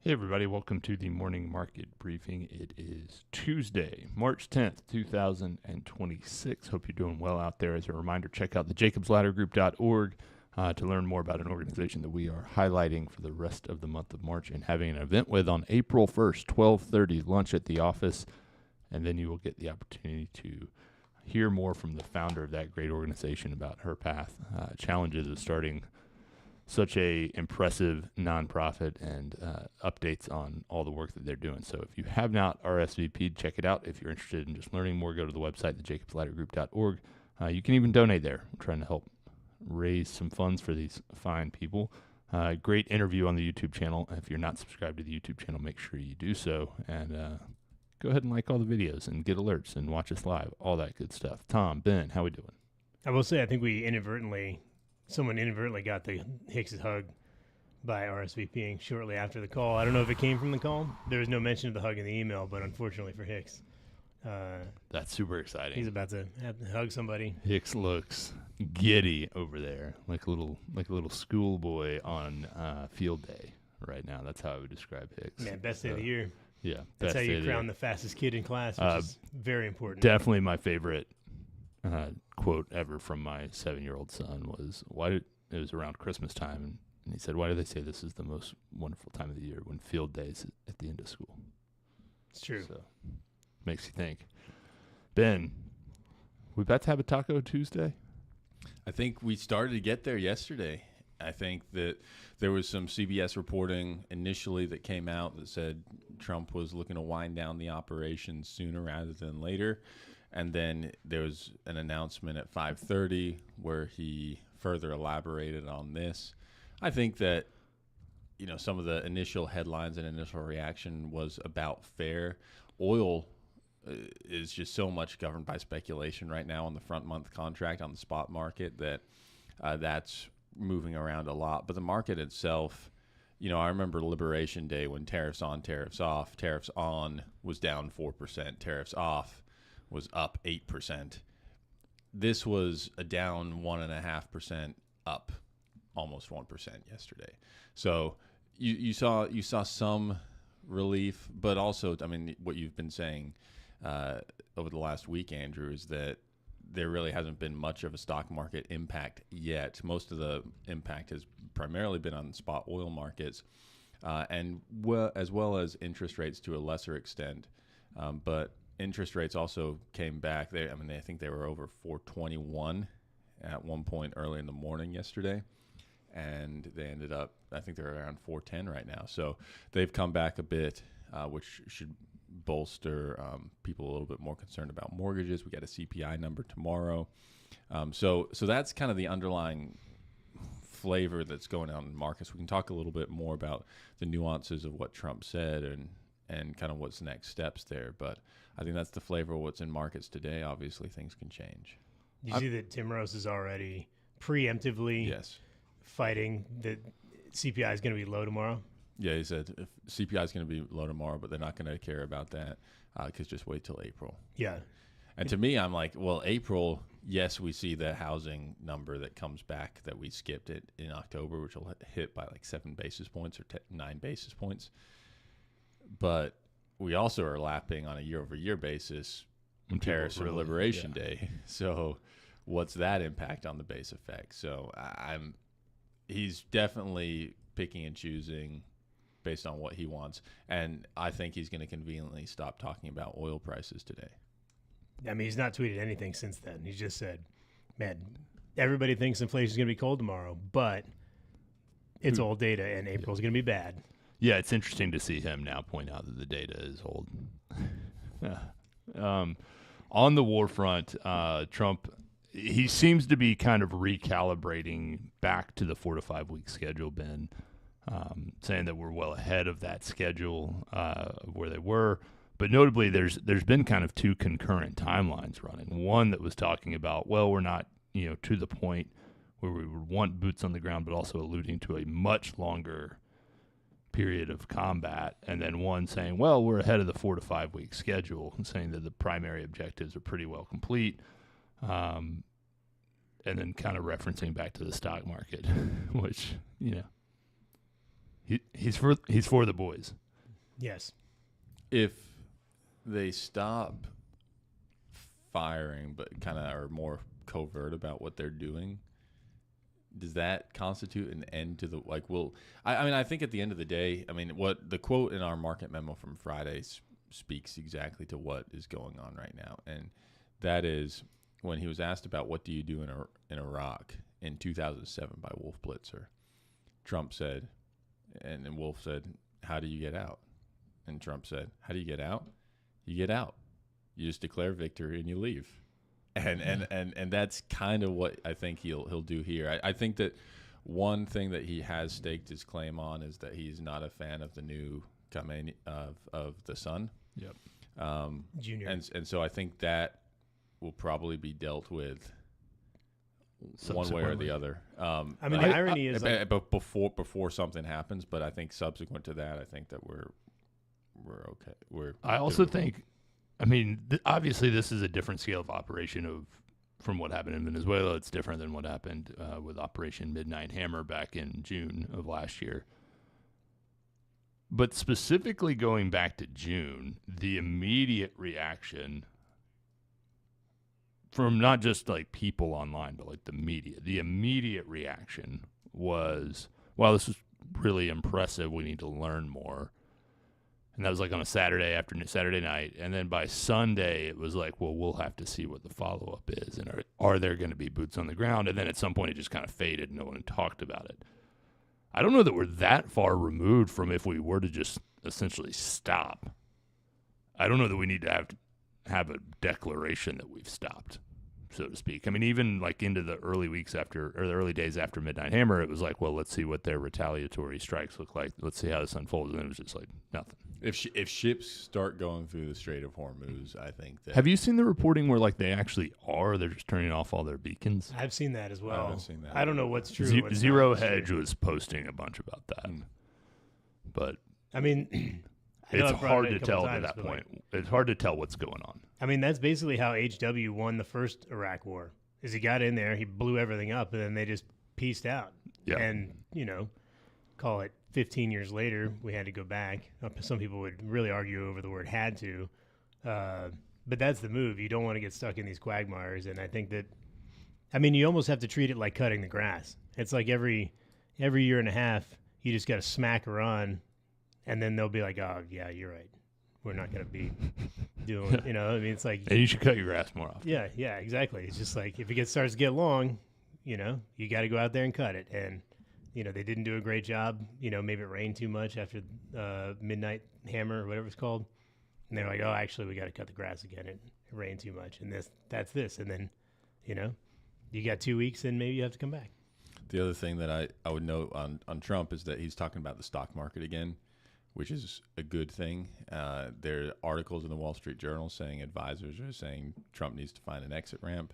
Hey everybody, welcome to the morning market briefing. It is Tuesday, March 10th, 2026. Hope you're doing well out there. As a reminder, check out the jacobsladdergroup.org to learn more about an organization that we are highlighting for the rest of the month of March and having an event with on April 1st, 12:30, lunch at the office. And then you will get the opportunity to hear more from the founder of that great organization about her path, challenges of starting such a impressive nonprofit, and updates on all the work that they're doing. So if you have not RSVP'd, check it out. If you're interested in just learning more, go to the website, thejacobsladdergroup.org. You can even donate there. I'm trying to help raise some funds for these fine people. Great interview on the YouTube channel. If you're not subscribed to the YouTube channel, make sure you do so. And go ahead and like all the videos and get alerts and watch us live, all that good stuff. Tom, Ben, how we doing? I will say, I think someone inadvertently got the Hicks' hug by RSVPing shortly after the call. I don't know if it came from the call. There was no mention of the hug in the email, but unfortunately for Hicks, that's super exciting. he's about to have to hug somebody. Hicks looks giddy over there, like a little schoolboy on field day right now. That's how I would describe Hicks. Man, best day of the year. Yeah, That's how you crown the fastest kid in class, which is very important. Definitely my favorite quote ever from my 7-year-old son was, it was around Christmas time, and he said, "Why do they say this is the most wonderful time of the year when field day is at the end of school?" It's true. So makes you think. Ben, we about to have a Taco Tuesday? I think we started to get there yesterday. I think that there was some CBS reporting initially that came out that said Trump was looking to wind down the operation sooner rather than later. And then there was an announcement at 5:30 where he further elaborated on this. I think that, some of the initial headlines and initial reaction was about fair. Oil is just so much governed by speculation right now on the front month contract on the spot market that that's moving around a lot. But the market itself, I remember Liberation Day when tariffs on, tariffs off. Tariffs on was down 4%. Tariffs off was up 8%. This was a down 1.5%, up almost 1% yesterday. So you saw some relief, but also, what you've been saying over the last week, Andrew, is that there really hasn't been much of a stock market impact yet. Most of the impact has primarily been on spot oil markets, as well as interest rates to a lesser extent. But interest rates also came back. I think they were over 421 at one point early in the morning yesterday, and they ended up, I think they're around 410 right now. So they've come back a bit, which should bolster people a little bit more concerned about mortgages. We got a CPI number tomorrow. So that's kind of the underlying flavor that's going on in markets. We can talk a little bit more about the nuances of what Trump said and kind of what's the next steps there. But I think that's the flavor of what's in markets today. Obviously, things can change. Did you see that Tim Rose is already preemptively fighting that CPI is going to be low tomorrow? Yeah, he said if CPI is going to be low tomorrow, but they're not going to care about that because just wait till April. Yeah. And to me, I'm like, well, April, yes, we see the housing number that comes back that we skipped it in October, which will hit by like 7 basis points or 9 basis points. But we also are lapping on a year-over-year basis tariffs from Liberation Day. So what's that impact on the base effect? So he's definitely picking and choosing based on what he wants. And I think he's going to conveniently stop talking about oil prices today. He's not tweeted anything since then. He just said, man, everybody thinks inflation is going to be cold tomorrow, but it's old data and April's going to be bad. Yeah, it's interesting to see him now point out that the data is old. On the war front, Trump, he seems to be kind of recalibrating back to the 4 to 5 week schedule, Ben, saying that we're well ahead of that schedule where they were. But notably, there's been kind of two concurrent timelines running. One that was talking about, well, we're not to the point where we would want boots on the ground, but also alluding to a much longer period of combat, and then one saying, well, we're ahead of the 4 to 5 week schedule, and saying that the primary objectives are pretty well complete, and then kind of referencing back to the stock market, which He's for the boys. Yes. If they stop firing, but kind of are more covert about what they're doing, does that constitute an end to the I think at the end of the day, I mean, what the quote in our market memo from Friday speaks exactly to what is going on right now, and that is when he was asked about what do you do in Iraq in 2007 by Wolf Blitzer. Trump said, and then Wolf said, "How do you get out?" And Trump said, "How do you get out? You get out. You just declare victory and you leave." And that's kind of what I think he'll do here. I think that one thing that he has staked his claim on is that he's not a fan of the new of the son. Yep. Junior. And so I think that will probably be dealt with one way or the other. I mean, the irony is, but before something happens. But I think subsequent to that, I think that we're okay. I also think, I mean, obviously this is a different scale of operation from what happened in Venezuela. It's different than what happened with Operation Midnight Hammer back in June of last year. But specifically going back to June, the immediate reaction from not just like people online, but like the media, the immediate reaction was, wow, this is really impressive. We need to learn more. And that was like on a Saturday night. And then by Sunday, it was like, well, we'll have to see what the follow-up is. And are there going to be boots on the ground? And then at some point, it just kind of faded. No one talked about it. I don't know that we're that far removed from if we were to just essentially stop. I don't know that we need to have a declaration that we've stopped, so to speak. I mean, even like into the early weeks after, or the early days after Midnight Hammer, it was like, well, let's see what their retaliatory strikes look like. Let's see how this unfolds. And it was just like nothing. If ships start going through the Strait of Hormuz, I think that... Have you seen the reporting where like they actually are? They're just turning off all their beacons? I've seen that as well. I haven't seen that. I don't know what's true. What's Zero not. Hedge was posting a bunch about that. But I mean, it's hard to tell at that point. It's hard to tell what's going on. I mean, that's basically how HW won the first Iraq war. Is he got in there, he blew everything up, and then they just pieced out. Yeah. And, call it 15 years later, we had to go back. Some people would really argue over the word had to. But that's the move. You don't want to get stuck in these quagmires. And I think that, I mean, you almost have to treat it like cutting the grass. It's like every year and a half, you just got to smack her on, and then they'll be like, oh, yeah, you're right. We're not going to be doing, I mean, it's like. And you should cut your grass more often. Yeah, exactly. It's just like if it starts to get long, you got to go out there and cut it. And, they didn't do a great job. Maybe it rained too much after Midnight Hammer or whatever it's called. And they're like, oh, actually, we got to cut the grass again. It rained too much. And that's this. And then, you got 2 weeks and maybe you have to come back. The other thing that I would note on Trump is that he's talking about the stock market again, which is a good thing. There are articles in the Wall Street Journal saying advisors are saying Trump needs to find an exit ramp.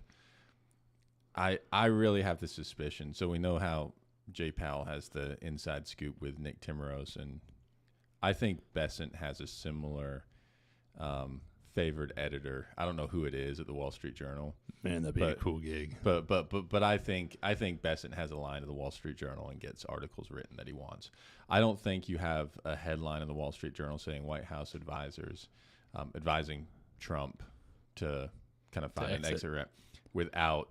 I really have the suspicion. So we know how Jay Powell has the inside scoop with Nick Timmeros, and I think Besant has a similar favored editor. I don't know who it is at the Wall Street Journal. Man, that'd be a cool gig. But I think Besant has a line at the Wall Street Journal and gets articles written that he wants. I don't think you have a headline in the Wall Street Journal saying White House advisors advising Trump to kind of find an exit ramp without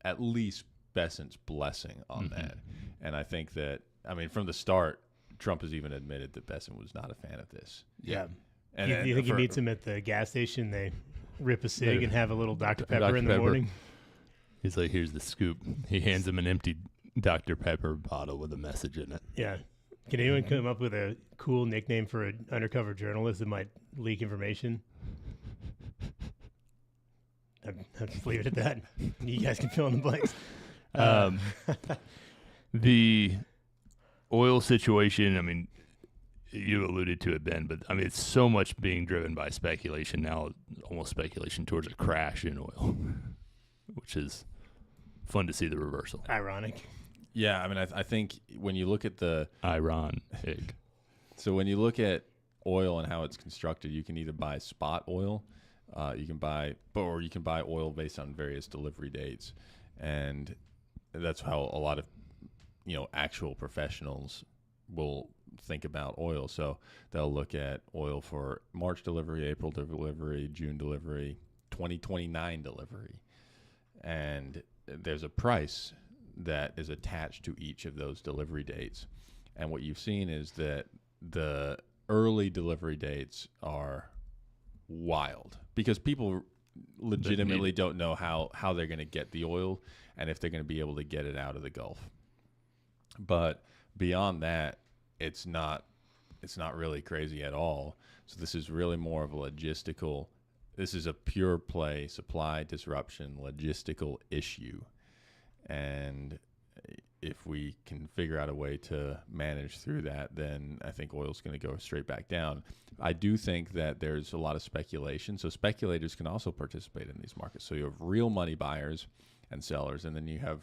at least Besant's blessing on that. And I think that, I mean, from the start, Trump has even admitted that Besant was not a fan of this. Yeah. And you think he meets him at the gas station? They rip a cig and have a little Dr. Pepper in the morning. He's like, here's the scoop. He hands him an empty Dr. Pepper bottle with a message in it. Yeah. Can anyone come up with a cool nickname for an undercover journalist that might leak information? I'll just leave it at that. You guys can fill in the blanks. The oil situation, I mean, you alluded to it, Ben, but I mean, it's so much being driven by speculation now, almost speculation towards a crash in oil, which is fun to see the reversal. Ironic. Yeah, I mean, I think when you look at so when you look at oil and how it's constructed, you can either buy spot oil, or you can buy oil based on various delivery dates, and that's how a lot of actual professionals will think about oil. So they'll look at oil for March delivery, April delivery, June delivery, 2029 delivery. And there's a price that is attached to each of those delivery dates. And what you've seen is that the early delivery dates are wild because people legitimately don't know how they're going to get the oil and if they're going to be able to get it out of the Gulf. But beyond that, it's not really crazy at all. So this is really more of a logistical, this is a pure play supply disruption logistical issue. And if we can figure out a way to manage through that, then I think oil's going to go straight back down. I do think that there's a lot of speculation. So speculators can also participate in these markets. So you have real money buyers and sellers, and then you have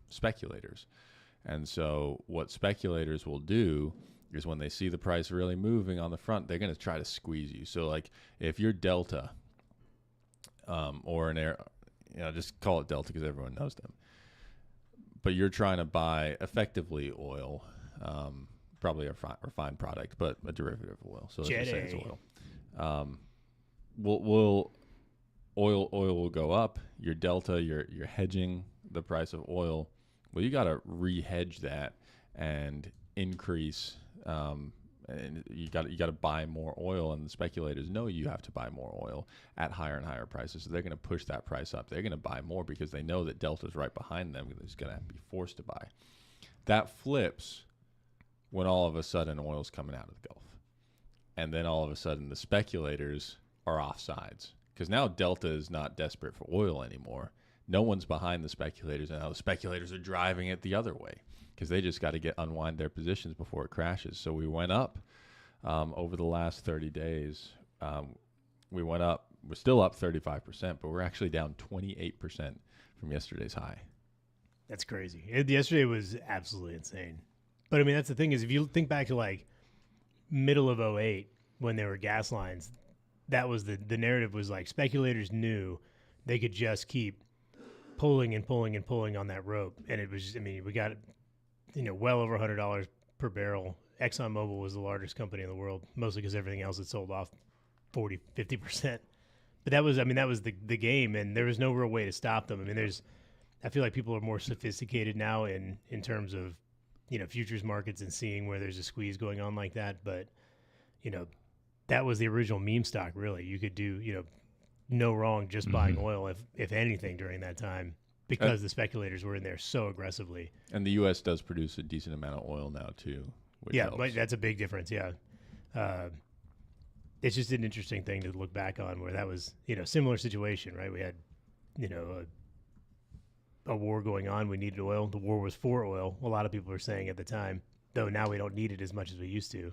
speculators. And so what speculators will do is when they see the price really moving on the front, they're going to try to squeeze you. So like if you're Delta or an air, just call it Delta because everyone knows them. But you're trying to buy effectively oil, probably a refined product, but a derivative of oil. So let's just say it's oil. Oil will go up. Your delta, you're hedging the price of oil. Well, you got to re-hedge that and increase. And you got to buy more oil, and the speculators know you have to buy more oil at higher and higher prices. So they're going to push that price up. They're going to buy more because they know that Delta's right behind them. They're just going to be forced to buy. That flips when all of a sudden oil's coming out of the Gulf, and then all of a sudden the speculators are off sides because now Delta is not desperate for oil anymore. No one's behind the speculators, and now the speculators are driving it the other way because they just got to unwind their positions before it crashes. So we went up over the last 30 days. We went up. We're still up 35%, but we're actually down 28% from yesterday's high. That's crazy. Yesterday was absolutely insane. But, I mean, that's the thing is if you think back to, like, middle of 2008 when there were gas lines, that was the narrative was, like, speculators knew they could just keep pulling and pulling and pulling on that rope. And it was just, I mean, we got well over $100 per barrel. ExxonMobil was the largest company in the world, mostly because everything else had sold off 40, 50%. But that was the game, and there was no real way to stop them. I mean, I feel like people are more sophisticated now in terms of, futures markets and seeing where there's a squeeze going on like that. But, that was the original meme stock, really. You could do, no wrong just buying oil, if anything, during that time. Because the speculators were in there so aggressively. And the U.S. does produce a decent amount of oil now, too. Yeah, but that's a big difference, yeah. It's just an interesting thing to look back on where that was, similar situation, right? We had, a war going on. We needed oil. The war was for oil. A lot of people were saying at the time, though now we don't need it as much as we used to.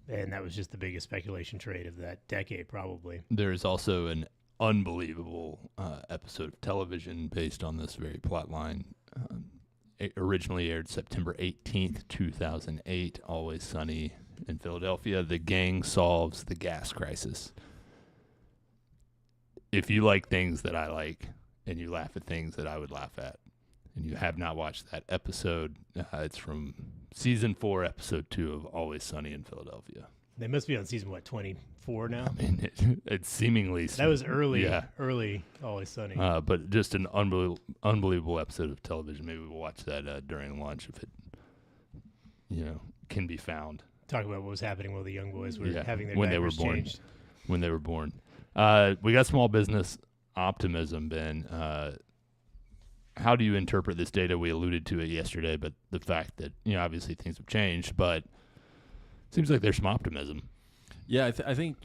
And that was just the biggest speculation trade of that decade, probably. There's also an unbelievable episode of television based on this very plot line. It originally aired September 18th, 2008, Always Sunny in Philadelphia. The gang solves the gas crisis. If you like things that I like and you laugh at things that I would laugh at, and you have not watched that episode, it's from season 4, episode 2 of Always Sunny in Philadelphia. They must be on season, 24 now? I mean, it's seemingly... That was early Always Sunny. But just an unbelievable episode of television. Maybe we'll watch that during lunch if it, can be found. Talk about what was happening while the young boys were having their when they were born. changed. When they were born. We got small business optimism, Ben. How do you interpret this data? We alluded to it yesterday, but the fact that, obviously things have changed, but it seems like there's some optimism. Yeah, I think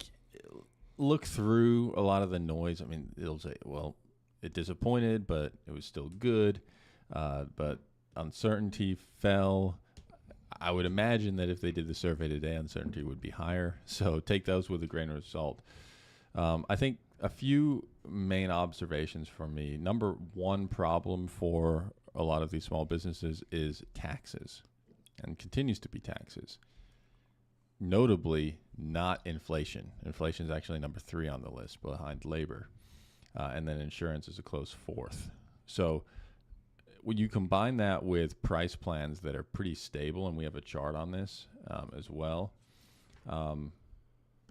look through a lot of the noise. I mean, it'll say, well, it disappointed, but it was still good. But uncertainty fell. I would imagine that if they did the survey today, uncertainty would be higher. So take those with a grain of salt. I think a few main observations for me. Number one problem for a lot of these small businesses is taxes, and continues to be taxes. Notably, not inflation. Inflation is actually number 3 on the list behind labor. And then insurance is a close 4th. So when you combine that with price plans that are pretty stable, and we have a chart on this as well, and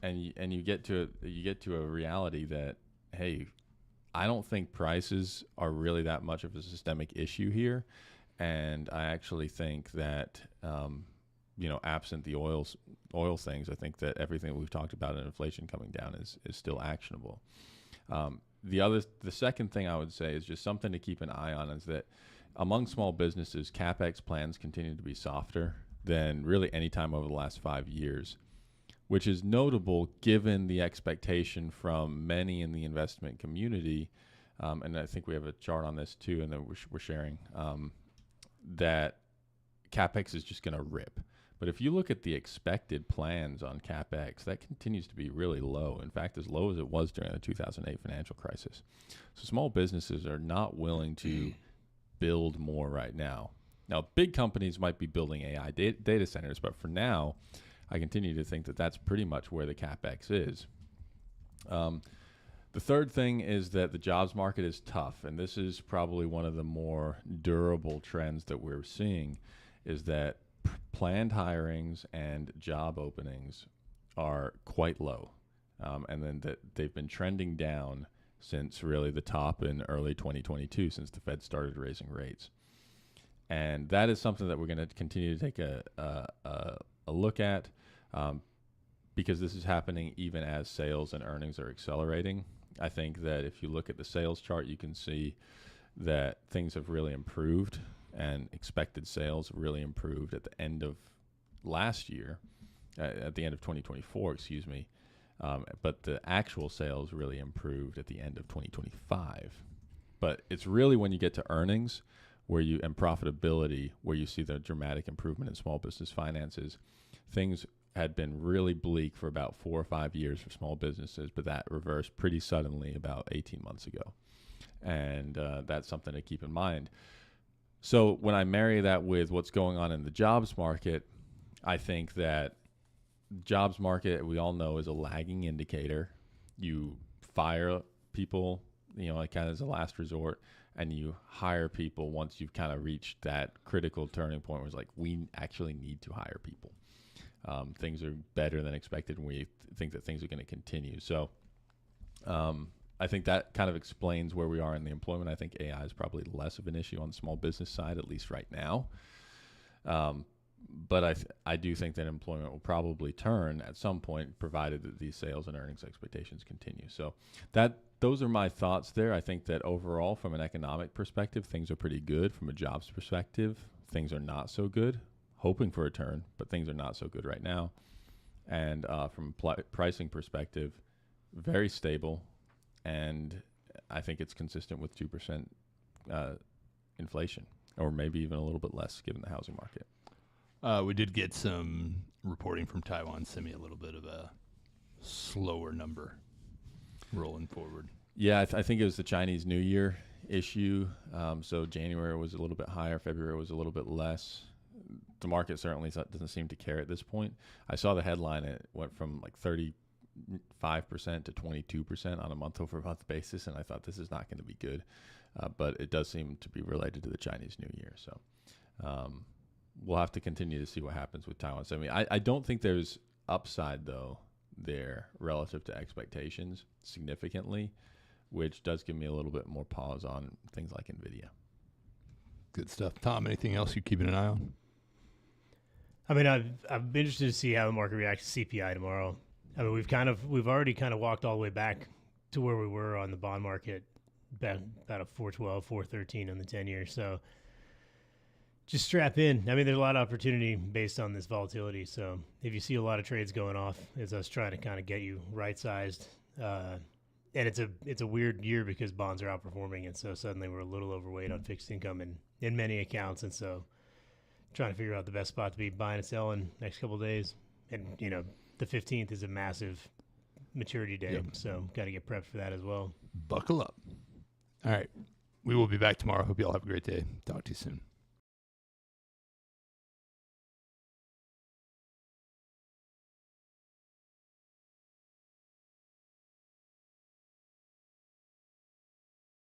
you get to a reality that, hey, I don't think prices are really that much of a systemic issue here, and I actually think that absent the oil things, I think that everything we've talked about in inflation coming down is still actionable. The second thing I would say is just something to keep an eye on is that among small businesses, CapEx plans continue to be softer than really any time over the last 5 years, which is notable given the expectation from many in the investment community. And I think we have a chart on this too, and then we're sharing that CapEx is just going to rip. But if you look at the expected plans on CapEx, that continues to be really low. In fact, as low as it was during the 2008 financial crisis. So small businesses are not willing to build more right now. Now, big companies might be building AI data centers, but for now, I continue to think that that's pretty much where the CapEx is. The third thing is that the jobs market is tough, and this is probably one of the more durable trends that we're seeing, is that planned hirings and job openings are quite low, and then that they've been trending down since really the top in early 2022, since the Fed started raising rates. And that is something that we're going to continue to take a look at, because this is happening even as sales and earnings are accelerating. I think that if you look at the sales chart, you can see that things have really improved, and expected sales really improved at the end of last year, at the end of 2024, excuse me. But the actual sales really improved at the end of 2025. But it's really when you get to earnings and profitability where you see the dramatic improvement in small business finances. Things had been really bleak for about 4 or 5 years for small businesses, but that reversed pretty suddenly about 18 months ago. And that's something to keep in mind. So when I marry that with what's going on in the jobs market, I think that jobs market, we all know, is a lagging indicator. You fire people, kind of as a last resort, and you hire people once you've kind of reached that critical turning point where it's like, we actually need to hire people. Things are better than expected, and we think that things are going to continue. So I think that kind of explains where we are in the employment. I think AI is probably less of an issue on the small business side, at least right now. But I do think that employment will probably turn at some point, provided that these sales and earnings expectations continue. So those are my thoughts there. I think that overall, from an economic perspective, things are pretty good. From a jobs perspective, things are not so good. Hoping for a turn, but things are not so good right now. And from pricing perspective, very stable. And I think it's consistent with 2% inflation, or maybe even a little bit less given the housing market. We did get some reporting from Taiwan Semi, a little bit of a slower number rolling forward. Yeah, I think it was the Chinese New Year issue. So January was a little bit higher, February was a little bit less. The market certainly doesn't seem to care at this point. I saw the headline, it went from like 35% to 22% on a month-over-month basis, and I thought this is not going to be good. But it does seem to be related to the Chinese New Year. So we'll have to continue to see what happens with Taiwan Semi. I don't think there's upside, though, there relative to expectations significantly, which does give me a little bit more pause on things like NVIDIA. Good stuff. Tom, anything else you're keeping an eye on? I mean, I've been interested to see how the market reacts to CPI tomorrow. I mean, we've already kind of walked all the way back to where we were on the bond market, about a 4.12, 4.13 on the 10-year. So just strap in. I mean, there's a lot of opportunity based on this volatility. So if you see a lot of trades going off, it's us trying to kind of get you right-sized. And it's a weird year because bonds are outperforming, and so suddenly we're a little overweight on fixed income in many accounts, and so trying to figure out the best spot to be buying and selling next couple of days. And the 15th is a massive maturity day, so got to get prepped for that as well. Buckle up. All right, we will be back tomorrow. Hope you all have a great day. Talk to you soon.